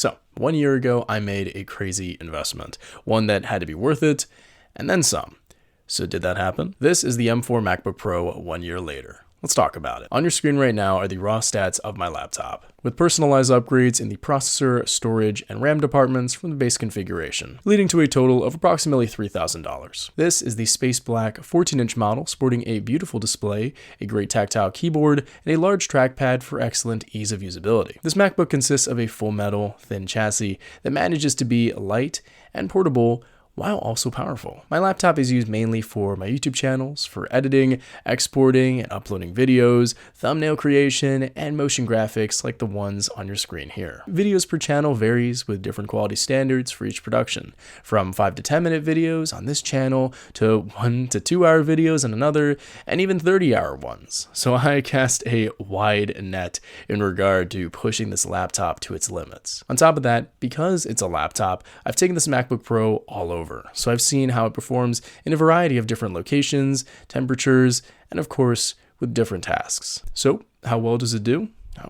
So 1 year ago, I made a crazy investment, one that had to be worth it, and then some. So did that happen? This is the M4 MacBook Pro 1 year later. Let's talk about it. On your screen right now are the raw stats of my laptop, with personalized upgrades in the processor, storage, and RAM departments from the base configuration, leading to a total of approximately $3,000. This is the space black 14-inch model sporting a beautiful display, a great tactile keyboard, and a large trackpad for excellent ease of usability. This MacBook consists of a full metal, thin chassis that manages to be light and portable while also powerful. My laptop is used mainly for my YouTube channels, for editing, exporting, and uploading videos, thumbnail creation, and motion graphics like the ones on your screen here. Videos per channel varies with different quality standards for each production, from 5 to 10 minute videos on this channel to 1 to 2 hour videos on another, and even 30-hour ones. So I cast a wide net in regard to pushing this laptop to its limits. On top of that, because it's a laptop, I've taken this MacBook Pro all over. So I've seen how it performs in a variety of different locations, temperatures, and of course, with different tasks. So how well does it do?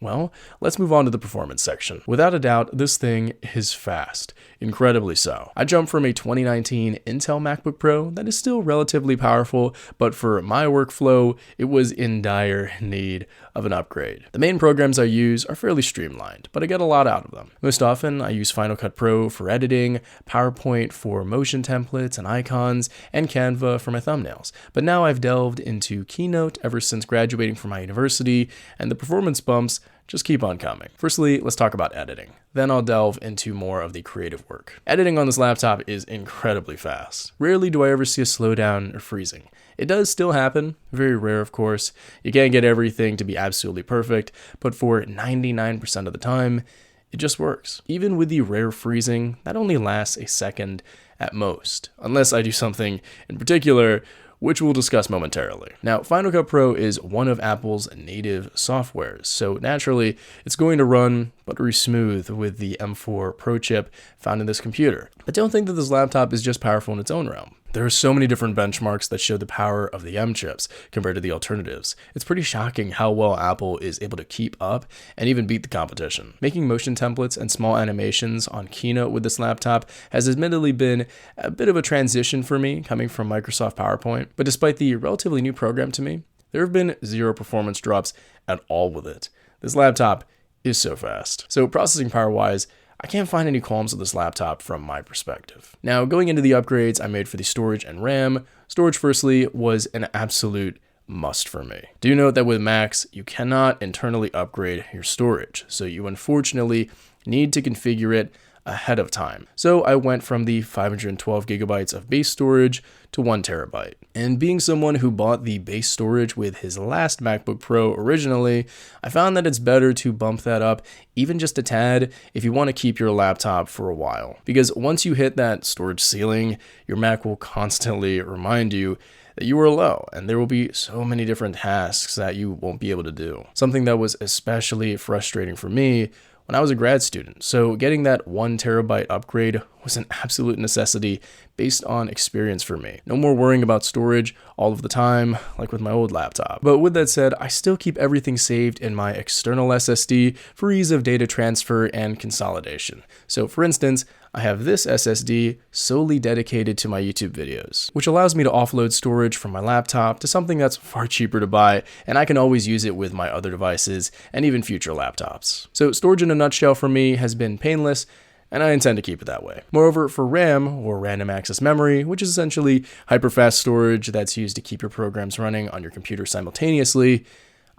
Well, let's move on to the performance section. Without a doubt, this thing is fast, incredibly so. I jumped from a 2019 Intel MacBook Pro that is still relatively powerful, but for my workflow, it was in dire need of an upgrade. The main programs I use are fairly streamlined, but I get a lot out of them. Most often, I use Final Cut Pro for editing, PowerPoint for motion templates and icons, and Canva for my thumbnails. But now I've delved into Keynote ever since graduating from my university, and the performance bumps just keep on coming. Firstly, let's talk about editing. Then I'll delve into more of the creative work. Editing on this laptop is incredibly fast. Rarely do I ever see a slowdown or freezing. It does still happen, very rare of course. You can't get everything to be absolutely perfect, but for 99% of the time, it just works. Even with the rare freezing, that only lasts a second at most, unless I do something in particular, which we'll discuss momentarily. Now, Final Cut Pro is one of Apple's native softwares, so naturally, it's going to run buttery smooth with the M4 Pro chip found in this computer. But don't think that this laptop is just powerful in its own realm. There are so many different benchmarks that show the power of the M chips compared to the alternatives. It's pretty shocking how well Apple is able to keep up and even beat the competition. Making motion templates and small animations on Keynote with this laptop has admittedly been a bit of a transition for me coming from Microsoft PowerPoint, but despite the relatively new program to me, there have been zero performance drops at all with it. This laptop is so fast. So processing power wise, I can't find any qualms with this laptop from my perspective. Now, going into the upgrades I made for the storage and RAM, storage firstly was an absolute must for me. Do note that with Macs, you cannot internally upgrade your storage, so you unfortunately need to configure it ahead of time. So I went from the 512 gigabytes of base storage to 1 terabyte. And being someone who bought the base storage with his last MacBook Pro originally, I found that it's better to bump that up even just a tad if you want to keep your laptop for a while. Because once you hit that storage ceiling, your Mac will constantly remind you that you are low, and there will be so many different tasks that you won't be able to do. Something that was especially frustrating for me when I was a grad student, so getting that 1 terabyte upgrade was an absolute necessity based on experience for me. No more worrying about storage all of the time, like with my old laptop. But with that said, I still keep everything saved in my external SSD for ease of data transfer and consolidation. So for instance, I have this SSD solely dedicated to my YouTube videos, which allows me to offload storage from my laptop to something that's far cheaper to buy, and I can always use it with my other devices and even future laptops. So storage in a nutshell for me has been painless, and I intend to keep it that way. Moreover, for RAM, or random access memory, which is essentially hyperfast storage that's used to keep your programs running on your computer simultaneously,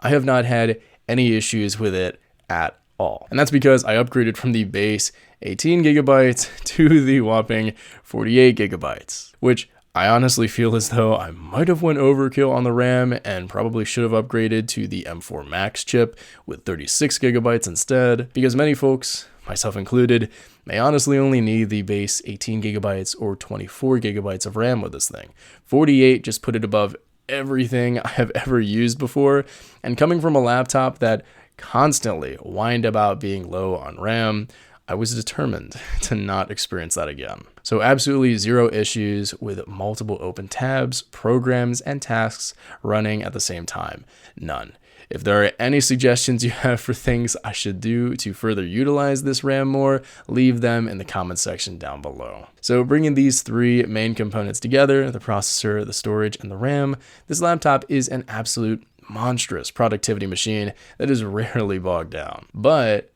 I have not had any issues with it at all. And that's because I upgraded from the base 18 gigabytes to the whopping 48 gigabytes, which I honestly feel as though I might have went overkill on the RAM and probably should have upgraded to the M4 Max chip with 36 gigabytes instead, because many folks, myself included, may honestly only need the base 18 gigabytes or 24 gigabytes of RAM with this thing. 48 just put it above everything I have ever used before, and coming from a laptop that constantly whined about being low on RAM, I was determined to not experience that again. So absolutely zero issues with multiple open tabs, programs, and tasks running at the same time. None. If there are any suggestions you have for things I should do to further utilize this RAM more, leave them in the comment section down below. So bringing these three main components together, the processor, the storage, and the RAM, this laptop is an absolute monstrous productivity machine that is rarely bogged down. But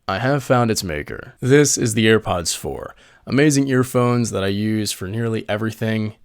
I have found its maker. This is the AirPods 4. Amazing earphones that I use for nearly everything,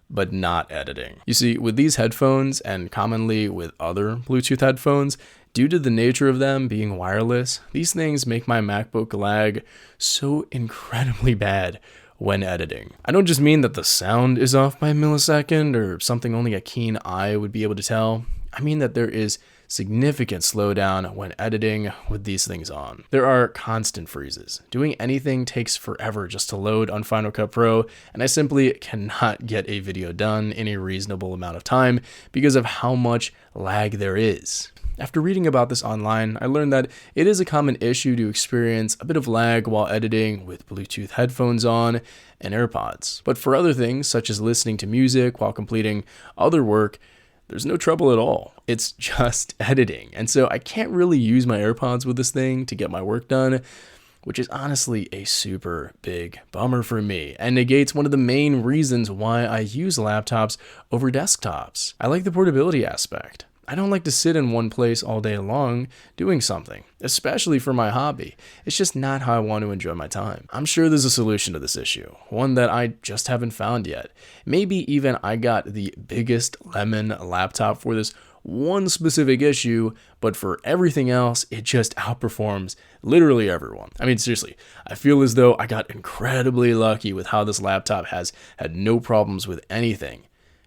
but not editing. You see, with these headphones, and commonly with other Bluetooth headphones, due to the nature of them being wireless, these things make my MacBook lag so incredibly bad when editing. I don't just mean that the sound is off by a millisecond or something only a keen eye would be able to tell. I mean that there is significant slowdown when editing with these things on. There are constant freezes. Doing anything takes forever just to load on Final Cut Pro, and I simply cannot get a video done in a reasonable amount of time because of how much lag there is. After reading about this online, I learned that it is a common issue to experience a bit of lag while editing with Bluetooth headphones on and AirPods. But for other things, such as listening to music while completing other work, there's no trouble at all. It's just editing. And so I can't really use my AirPods with this thing to get my work done, which is honestly a super big bummer for me and negates one of the main reasons why I use laptops over desktops. I like the portability aspect. I don't like to sit in one place all day long doing something, especially for my hobby. It's just not how I want to enjoy my time. I'm sure there's a solution to this issue, one that I just haven't found yet. Maybe even I got the biggest lemon laptop for this one specific issue, but for everything else, it just outperforms literally everyone. I mean, seriously, I feel as though I got incredibly lucky with how this laptop has had no problems with anything.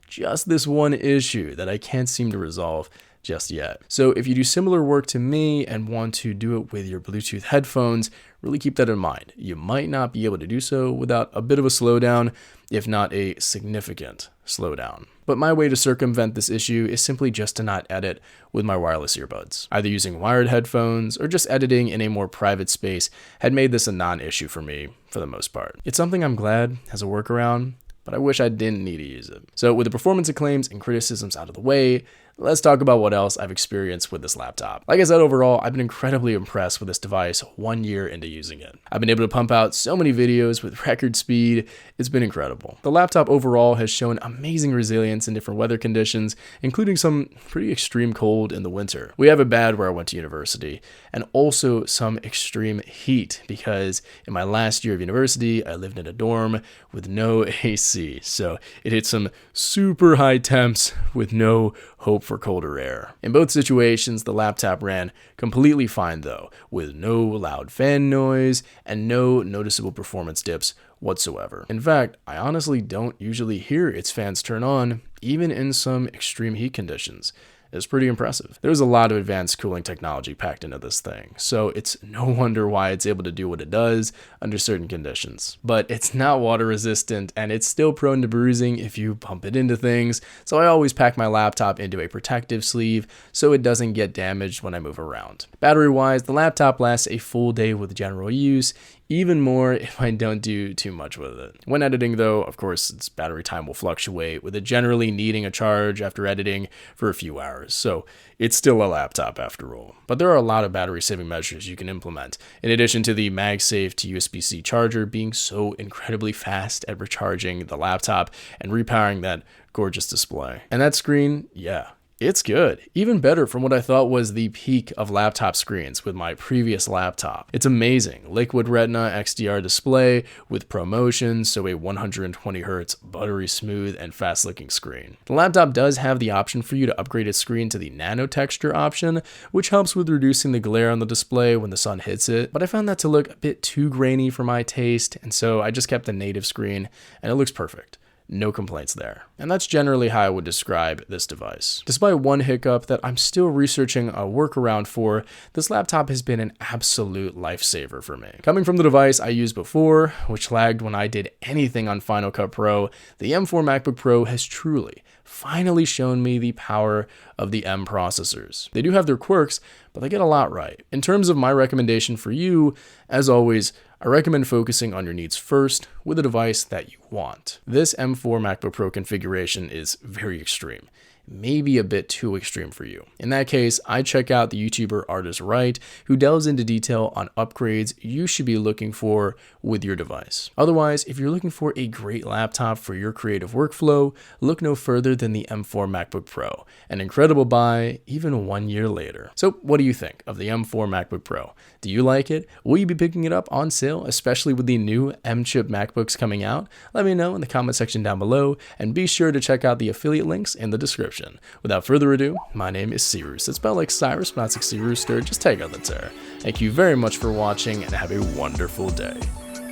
Just this one issue that I can't seem to resolve just yet. So if you do similar work to me and want to do it with your Bluetooth headphones, really keep that in mind. You might not be able to do so without a bit of a slowdown, if not a significant slowdown. But my way to circumvent this issue is simply just to not edit with my wireless earbuds. Either using wired headphones or just editing in a more private space had made this a non-issue for me for the most part. It's something I'm glad has a workaround, but I wish I didn't need to use it. So with the performance claims and criticisms out of the way, let's talk about what else I've experienced with this laptop. Like I said, overall, I've been incredibly impressed with this device 1 year into using it. I've been able to pump out so many videos with record speed. It's been incredible. The laptop overall has shown amazing resilience in different weather conditions, including some pretty extreme cold in the winter. We have it bad where I went to university, and also some extreme heat because in my last year of university, I lived in a dorm with no AC. So it hit some super high temps with no hope for colder air. In both situations, the laptop ran completely fine though, with no loud fan noise and no noticeable performance dips whatsoever. In fact, I honestly don't usually hear its fans turn on, even in some extreme heat conditions. It's pretty impressive. There's a lot of advanced cooling technology packed into this thing, so it's no wonder why it's able to do what it does under certain conditions. But it's not water resistant, and it's still prone to bruising if you bump it into things, so I always pack my laptop into a protective sleeve so it doesn't get damaged when I move around. Battery-wise, the laptop lasts a full day with general use, even more if I don't do too much with it. When editing though, of course, its battery time will fluctuate, with it generally needing a charge after editing for a few hours, so it's still a laptop after all. But there are a lot of battery saving measures you can implement, in addition to the MagSafe to USB-C charger being so incredibly fast at recharging the laptop and repowering that gorgeous display. And that screen, yeah, it's good. Even better from what I thought was the peak of laptop screens with my previous laptop. It's amazing. Liquid Retina XDR display with ProMotion, so a 120Hz buttery smooth and fast looking screen. The laptop does have the option for you to upgrade its screen to the nano texture option, which helps with reducing the glare on the display when the sun hits it, but I found that to look a bit too grainy for my taste, and so I just kept the native screen and it looks perfect. No complaints there. And that's generally how I would describe this device. Despite one hiccup that I'm still researching a workaround for, this laptop has been an absolute lifesaver for me. Coming from the device I used before, which lagged when I did anything on Final Cut Pro, the M4 MacBook Pro has truly, finally shown me the power of the M processors. They do have their quirks, but they get a lot right. In terms of my recommendation for you, as always, I recommend focusing on your needs first with a device that you want. This M4 MacBook Pro configuration is very extreme. may be a bit too extreme for you. In that case, I'd check out the YouTuber Artist Right, who delves into detail on upgrades you should be looking for with your device. Otherwise, if you're looking for a great laptop for your creative workflow, look no further than the M4 MacBook Pro, an incredible buy even 1 year later. So what do you think of the M4 MacBook Pro? Do you like it? Will you be picking it up on sale, especially with the new M-chip MacBooks coming out? Let me know in the comment section down below, and be sure to check out the affiliate links in the description. Without further ado, my name is Seeroos. It's spelled like Cyrus, but not like Sea Rooster. Just take out the terror. Thank you very much for watching, and have a wonderful day.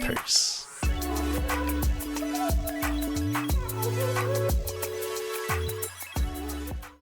Peace.